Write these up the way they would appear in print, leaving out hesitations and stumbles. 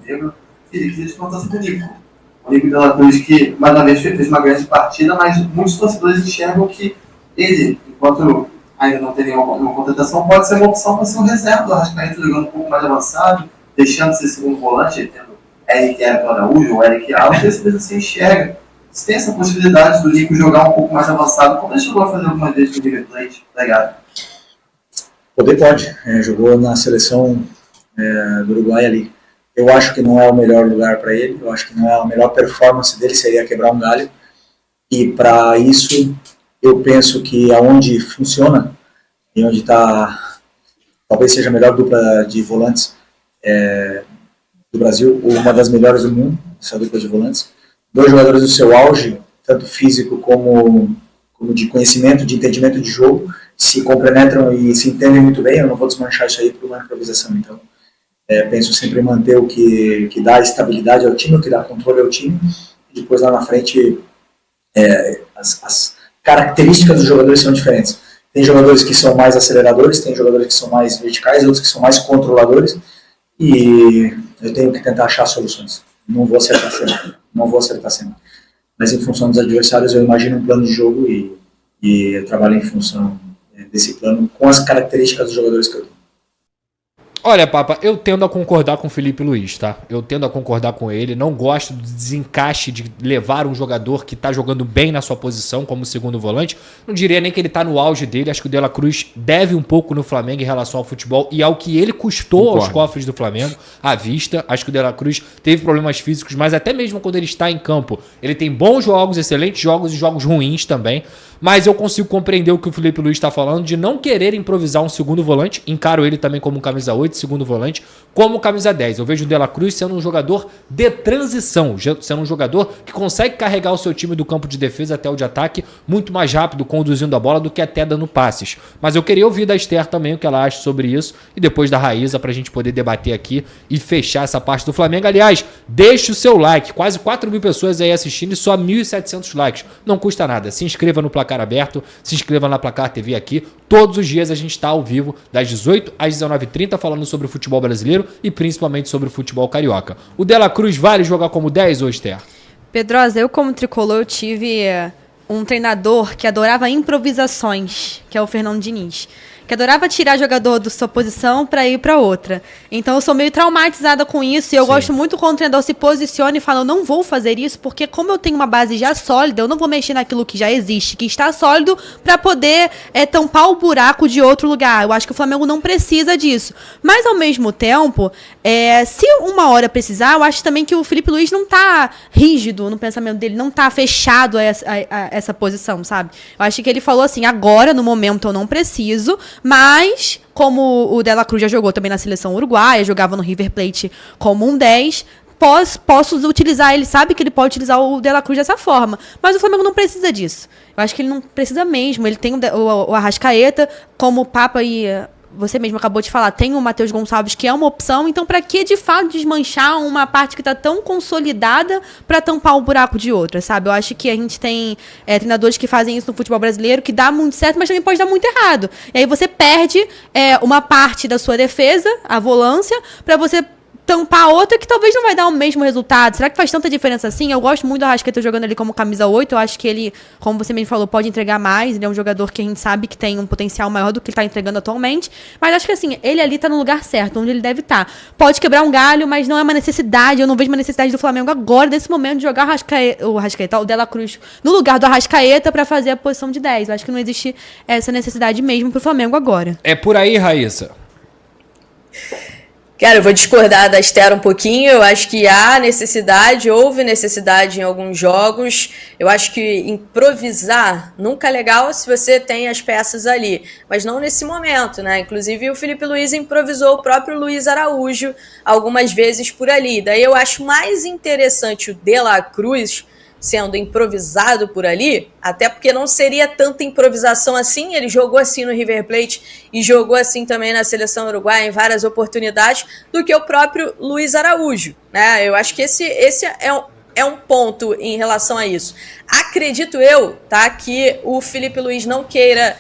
Negro, queria te perguntar sobre o Nico. O Nico de la Cruz, que mais uma vez fez uma grande partida, mas muitos torcedores enxergam que ele, enquanto ainda não tem nenhuma contratação, pode ser uma opção para ser um reserva do Arrascaeta, jogando um pouco mais avançado, deixando de ser segundo volante, tendo Eric Araújo ou Eric Alves, às vezes você enxerga. Se tem essa possibilidade do Nico jogar um pouco mais avançado, como ele chegou a fazer algumas vezes no River Plate? Obrigado. Pode. Jogou na seleção do Uruguai ali. Eu acho que não é o melhor lugar para ele, eu acho que não é a melhor performance dele, seria quebrar um galho. E para isso, eu penso que aonde funciona, e onde está, talvez seja a melhor dupla de volantes do Brasil, ou uma das melhores do mundo, essa dupla de volantes. 2 jogadores do seu auge, tanto físico como de conhecimento, de entendimento de jogo, se compenetram e se entendem muito bem. Eu não vou desmanchar isso aí por uma improvisação. Então, penso sempre em manter o que dá estabilidade ao time, o que dá controle ao time, e depois lá na frente as características dos jogadores são diferentes. Tem jogadores que são mais aceleradores, tem jogadores que são mais verticais, outros que são mais controladores, e eu tenho que tentar achar soluções. Não vou acertar sempre. Mas em função dos adversários, eu imagino um plano de jogo e eu trabalho em função desse plano com as características dos jogadores que eu tenho. Olha, Papa, eu tendo a concordar com o Felipe Luiz, tá? Eu tendo a concordar com ele. Não gosto do desencaixe de levar um jogador que tá jogando bem na sua posição como segundo volante. Não diria nem que ele tá no auge dele. Acho que o De La Cruz deve um pouco no Flamengo em relação ao futebol e ao que ele custou aos cofres do Flamengo à vista. Acho que o De La Cruz teve problemas físicos, mas até mesmo quando ele está em campo, ele tem bons jogos, excelentes jogos e jogos ruins também. Mas eu consigo compreender o que o Felipe Luiz está falando de não querer improvisar um segundo volante. Encaro ele também como camisa 8, segundo volante, como camisa 10. Eu vejo o De La Cruz sendo um jogador de transição, sendo um jogador que consegue carregar o seu time do campo de defesa até o de ataque muito mais rápido, conduzindo a bola, do que até dando passes. Mas eu queria ouvir da Esther também o que ela acha sobre isso e depois da Raíza para a gente poder debater aqui e fechar essa parte do Flamengo. Aliás, deixe o seu like. Quase 4 mil pessoas aí assistindo e só 1.700 likes. Não custa nada. Se inscreva no Placar Aberto, se inscreva na Placar TV aqui. Todos os dias a gente está ao vivo, das 18 às 19h30, falando sobre o futebol brasileiro e principalmente sobre o futebol carioca. O De La Cruz vale jogar como 10 ou Esther? Pedrosa, eu como tricolor eu tive um treinador que adorava improvisações, que é o Fernando Diniz. Que adorava tirar jogador da sua posição para ir para outra. Então eu sou meio traumatizada com isso e eu gosto muito quando o treinador se posiciona e fala, eu não vou fazer isso porque como eu tenho uma base já sólida, eu não vou mexer naquilo que já existe, que está sólido, para poder tampar o buraco de outro lugar. Eu acho que o Flamengo não precisa disso. Mas ao mesmo tempo, se uma hora precisar, eu acho também que o Felipe Luiz não tá rígido no pensamento dele, não tá fechado a essa posição, sabe? Eu acho que ele falou assim, agora, no momento, eu não preciso, mas, como o De La Cruz já jogou também na seleção uruguaia, jogava no River Plate como um 10, posso utilizar, ele sabe que ele pode utilizar o De La Cruz dessa forma. Mas o Flamengo não precisa disso. Eu acho que ele não precisa mesmo. Ele tem o Arrascaeta, como o Papa e você mesmo acabou de falar, tem o Matheus Gonçalves, que é uma opção. Então, para que, de fato, desmanchar uma parte que está tão consolidada para tampar o buraco de outra, sabe? Eu acho que a gente tem treinadores que fazem isso no futebol brasileiro, que dá muito certo, mas também pode dar muito errado. E aí você perde uma parte da sua defesa, a volância, para você tampar outra que talvez não vai dar o mesmo resultado. Será que faz tanta diferença assim? Eu gosto muito do Arrascaeta jogando ali como camisa 8. Eu acho que ele, como você mesmo falou, pode entregar mais. Ele é um jogador que a gente sabe que tem um potencial maior do que ele está entregando atualmente. Mas acho que assim, ele ali está no lugar certo, onde ele deve estar. Pode quebrar um galho, mas não é uma necessidade. Eu não vejo uma necessidade do Flamengo agora, nesse momento, de jogar o De La Cruz no lugar do Arrascaeta para fazer a posição de 10. Eu acho que não existe essa necessidade mesmo pro Flamengo agora. É por aí, Raíssa. Cara, eu vou discordar da Esther um pouquinho. Eu acho que houve necessidade em alguns jogos. Eu acho que improvisar nunca é legal se você tem as peças ali, mas não nesse momento, né? Inclusive o Felipe Luiz improvisou o próprio Luiz Araújo algumas vezes por ali. Daí eu acho mais interessante o De La Cruz sendo improvisado por ali, até porque não seria tanta improvisação assim. Ele jogou assim no River Plate e jogou assim também na seleção uruguaia em várias oportunidades, do que o próprio Luiz Araújo, né? Eu acho que esse é um ponto em relação a isso. Acredito eu, tá, que o Felipe Luiz não queira,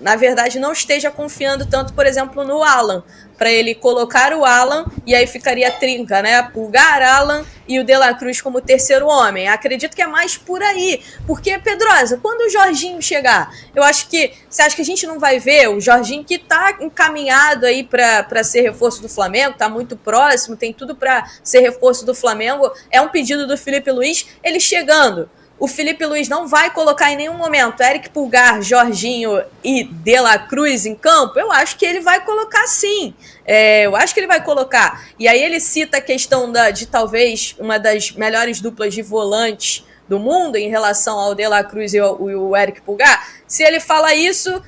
na verdade não esteja confiando tanto, por exemplo, no Alan, para ele colocar o Alan, e aí ficaria trinca, né? Pulgar, Alan e o De La Cruz como terceiro homem. Acredito que é mais por aí. Porque, Pedrosa, quando o Jorginho chegar, eu acho que... Você acha que a gente não vai ver o Jorginho, que tá encaminhado aí para ser reforço do Flamengo, tá muito próximo, tem tudo para ser reforço do Flamengo, é um pedido do Felipe Luiz, ele chegando. O Felipe Luiz não vai colocar em nenhum momento Eric Pulgar, Jorginho e De La Cruz em campo? Eu acho que ele vai colocar sim. Eu acho que ele vai colocar. E aí ele cita a questão de talvez uma das melhores duplas de volantes do mundo em relação ao De La Cruz e o Eric Pulgar. Se ele fala isso...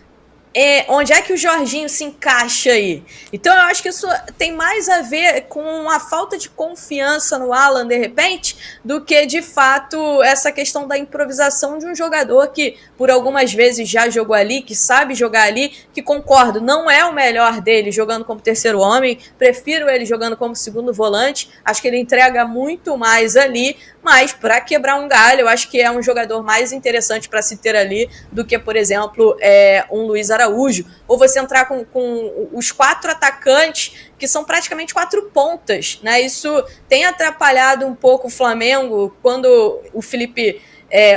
onde é que o Jorginho se encaixa aí? Então eu acho que isso tem mais a ver com a falta de confiança no Alan, de repente, do que, de fato, essa questão da improvisação de um jogador que, por algumas vezes, já jogou ali, que sabe jogar ali, que, concordo, não é o melhor dele jogando como terceiro homem, prefiro ele jogando como segundo volante, acho que ele entrega muito mais ali, mas para quebrar um galho, eu acho que é um jogador mais interessante para se ter ali do que, por exemplo, um Luiz Araújo, ou você entrar com os 4 atacantes, que são praticamente 4 pontas, né? Isso tem atrapalhado um pouco o Flamengo quando o Felipe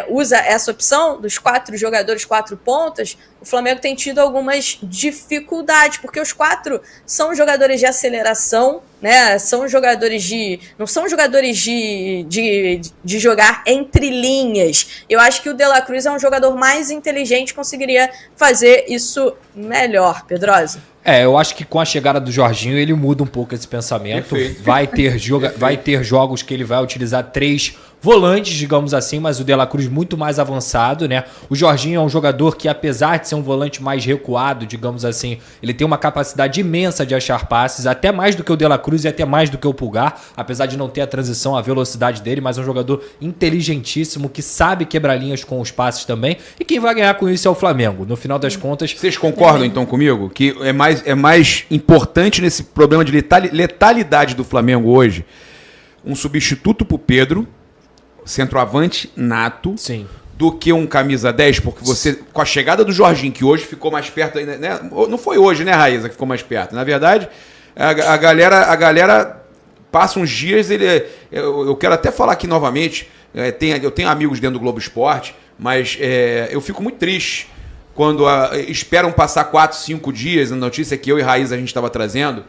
usa essa opção dos 4 jogadores, 4 pontas. O Flamengo tem tido algumas dificuldades, porque os 4 são jogadores de aceleração, né? São jogadores não são jogadores de jogar entre linhas. Eu acho que o De La Cruz é um jogador mais inteligente, conseguiria fazer isso melhor, Pedrosa. Eu acho que com a chegada do Jorginho ele muda um pouco esse pensamento. Perfeito. Vai ter jogos que ele vai utilizar 3 volantes, digamos assim, mas o De La Cruz muito mais avançado, né? O Jorginho é um jogador que, apesar de ser um volante mais recuado, digamos assim, ele tem uma capacidade imensa de achar passes, até mais do que o De La Cruz e até mais do que o Pulgar, apesar de não ter a transição, a velocidade dele, mas é um jogador inteligentíssimo, que sabe quebrar linhas com os passes também, e quem vai ganhar com isso é o Flamengo. No final das contas... Vocês concordam, então, comigo? Que é mais importante nesse problema de letalidade do Flamengo hoje um substituto pro Pedro, centroavante nato, Sim, do que um camisa 10, porque você, com a chegada do Jorginho, que hoje ficou mais perto, né? Não foi hoje, né, Raíza, que ficou mais perto. Na verdade, a galera passa uns dias, eu quero até falar aqui novamente, eu tenho amigos dentro do Globo Esporte, mas eu fico muito triste quando esperam passar 4, 5 dias, a notícia que eu e Raíza a gente estava trazendo,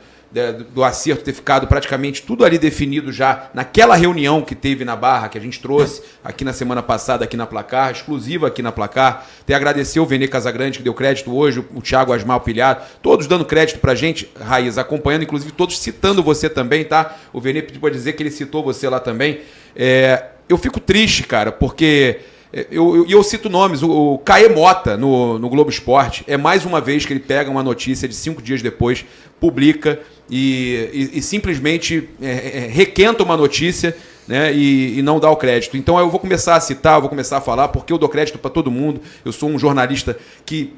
do acerto ter ficado praticamente tudo ali definido já naquela reunião que teve na Barra, que a gente trouxe aqui na semana passada, aqui na Placar, exclusiva aqui na Placar. Até agradecer o Vene Casagrande, que deu crédito hoje, o Thiago Asmar, o Pilhado, todos dando crédito pra gente, Raiz, acompanhando, inclusive todos citando você também, tá? O Vene pediu pra dizer que ele citou você lá também. Eu fico triste, cara, porque... Eu cito nomes, o Caê Mota no Globo Esporte, é mais uma vez que ele pega uma notícia de 5 dias depois, publica e simplesmente requenta uma notícia, né, e não dá o crédito. Então eu vou começar a citar, eu vou começar a falar, porque eu dou crédito para todo mundo, eu sou um jornalista que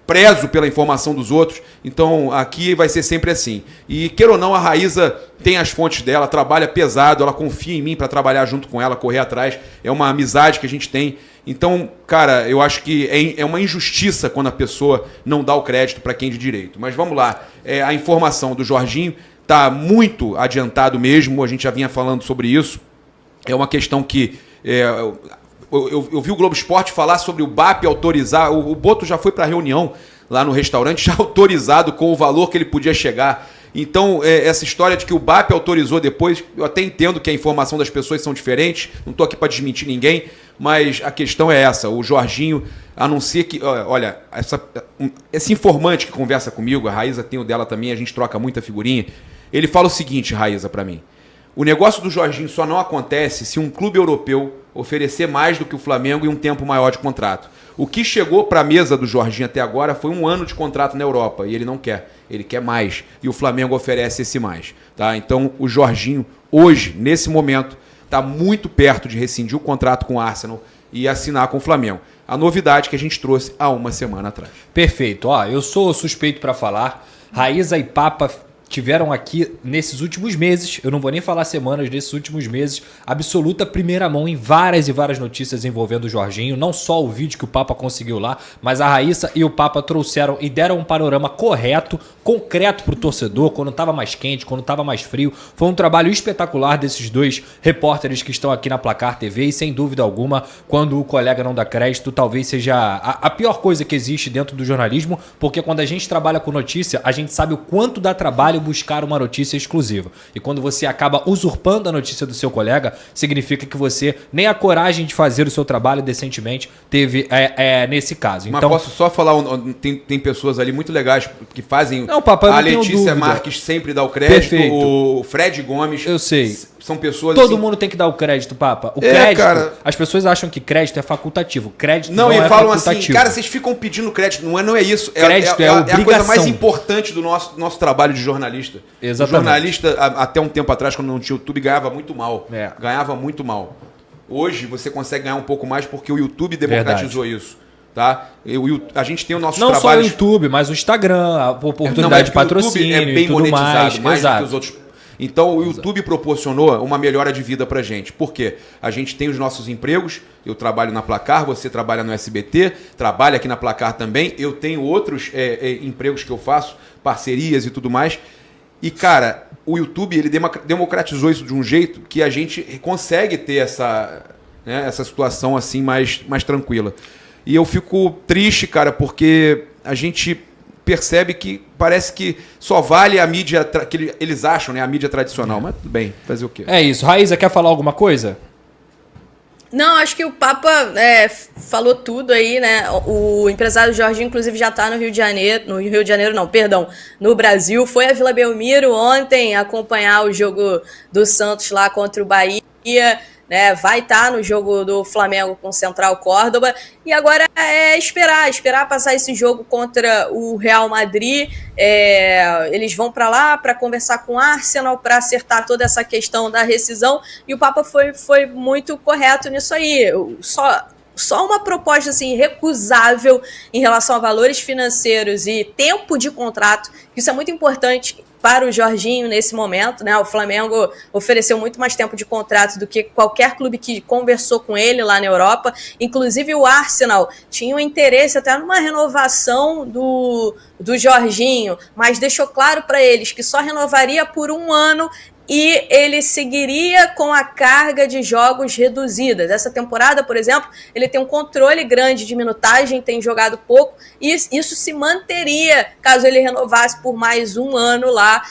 prezo pela informação dos outros, então aqui vai ser sempre assim. E queira ou não, a Raíza tem as fontes dela, trabalha pesado, ela confia em mim para trabalhar junto com ela, correr atrás, é uma amizade que a gente tem. Então, cara, eu acho que é uma injustiça quando a pessoa não dá o crédito para quem de direito. Mas vamos lá, a informação do Jorginho está muito adiantado mesmo, a gente já vinha falando sobre isso, é uma questão que... Eu vi o Globo Esporte falar sobre o BAP autorizar, o Boto já foi para a reunião lá no restaurante, já autorizado com o valor que ele podia chegar. Então, essa história de que o BAP autorizou depois, eu até entendo que a informação das pessoas são diferentes, não estou aqui para desmentir ninguém, mas a questão é essa, o Jorginho anuncia que, olha, esse informante que conversa comigo, a Raíza tem o dela também, a gente troca muita figurinha, ele fala o seguinte, Raíza, para mim, o negócio do Jorginho só não acontece se um clube europeu oferecer mais do que o Flamengo e um tempo maior de contrato. O que chegou para a mesa do Jorginho até agora foi 1 ano de contrato na Europa, e ele não quer, ele quer mais, e o Flamengo oferece esse mais. Tá? Então o Jorginho, hoje, nesse momento, está muito perto de rescindir o contrato com o Arsenal e assinar com o Flamengo. A novidade que a gente trouxe há uma semana atrás. perfeito. Eu sou suspeito para falar, Raíza e Papa tiveram aqui nesses últimos meses, eu não vou nem falar semanas, nesses últimos meses, absoluta primeira mão em várias e várias notícias envolvendo o Jorginho, não só o vídeo que o Papa conseguiu lá, mas a Raíssa e o Papa trouxeram e deram um panorama correto, concreto pro torcedor, quando tava mais quente, quando tava mais frio. Foi um trabalho espetacular desses dois repórteres que estão aqui na Placar TV e sem dúvida alguma, quando o colega não dá crédito, talvez seja a pior coisa que existe dentro do jornalismo, porque quando a gente trabalha com notícia, a gente sabe o quanto dá trabalho buscar uma notícia exclusiva. E quando você acaba usurpando a notícia do seu colega, significa que você nem a coragem de fazer o seu trabalho decentemente teve nesse caso. Mas Então, posso só falar, tem pessoas ali muito legais que fazem. Não, papai, eu a não tenho Letícia dúvida. Marques sempre dá o crédito, Perfeito. o Fred Gomes. eu sei. São pessoas Todo assim, mundo tem que dar o crédito, Papa. O É, crédito, cara. as pessoas acham que crédito é facultativo. Crédito Não, não e é falam facultativo. assim, cara, vocês ficam pedindo crédito. Não é isso. Crédito é a coisa obrigação. mais importante do nosso trabalho de jornalista. Exatamente. O jornalista, até um tempo atrás, quando não tinha YouTube, ganhava muito mal. É. Ganhava muito mal. Hoje você consegue ganhar um pouco mais porque o YouTube democratizou isso. Tá? A gente tem o nosso Não trabalho. só o YouTube, mas o Instagram, a oportunidade de patrocínio é bem e tudo monetizado, mais do Exato. que os outros. Então o YouTube proporcionou uma melhora de vida pra gente. Por quê? A gente tem os nossos empregos, eu trabalho na Placar, você trabalha no SBT, trabalha aqui na Placar também, eu tenho outros empregos que eu faço, parcerias e tudo mais. E, cara, o YouTube ele democratizou isso de um jeito que a gente consegue ter essa situação assim mais tranquila. E eu fico triste, cara, porque a gente percebe que parece que só vale a mídia que eles acham, né? A mídia tradicional. Mas tudo bem, fazer o quê? É isso. Raíssa, quer falar alguma coisa? Não, acho que o Papa falou tudo aí, né? O empresário Jorginho, inclusive, já está no Rio de Janeiro. No Rio de Janeiro, não, perdão. No Brasil. Foi a Vila Belmiro ontem acompanhar o jogo do Santos lá contra o Bahia. Né, vai estar no jogo do Flamengo com o Central Córdoba, e agora é esperar passar esse jogo contra o Real Madrid. Eles vão para lá para conversar com o Arsenal, para acertar toda essa questão da rescisão, e o Papa foi muito correto nisso aí. Só uma proposta assim, irrecusável em relação a valores financeiros e tempo de contrato, isso é muito importante para o Jorginho nesse momento, né? O Flamengo ofereceu muito mais tempo de contrato do que qualquer clube que conversou com ele lá na Europa. Inclusive o Arsenal tinha um interesse até numa renovação do Jorginho, mas deixou claro para eles que só renovaria por 1 ano e ele seguiria com a carga de jogos reduzidas. Essa temporada, por exemplo, ele tem um controle grande de minutagem, tem jogado pouco, e isso se manteria caso ele renovasse por mais 1 ano lá,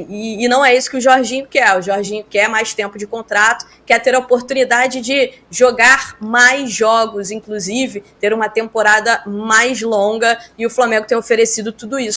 e não é isso que o Jorginho quer. O Jorginho quer mais tempo de contrato, quer ter a oportunidade de jogar mais jogos, inclusive ter uma temporada mais longa, e o Flamengo tem oferecido tudo isso.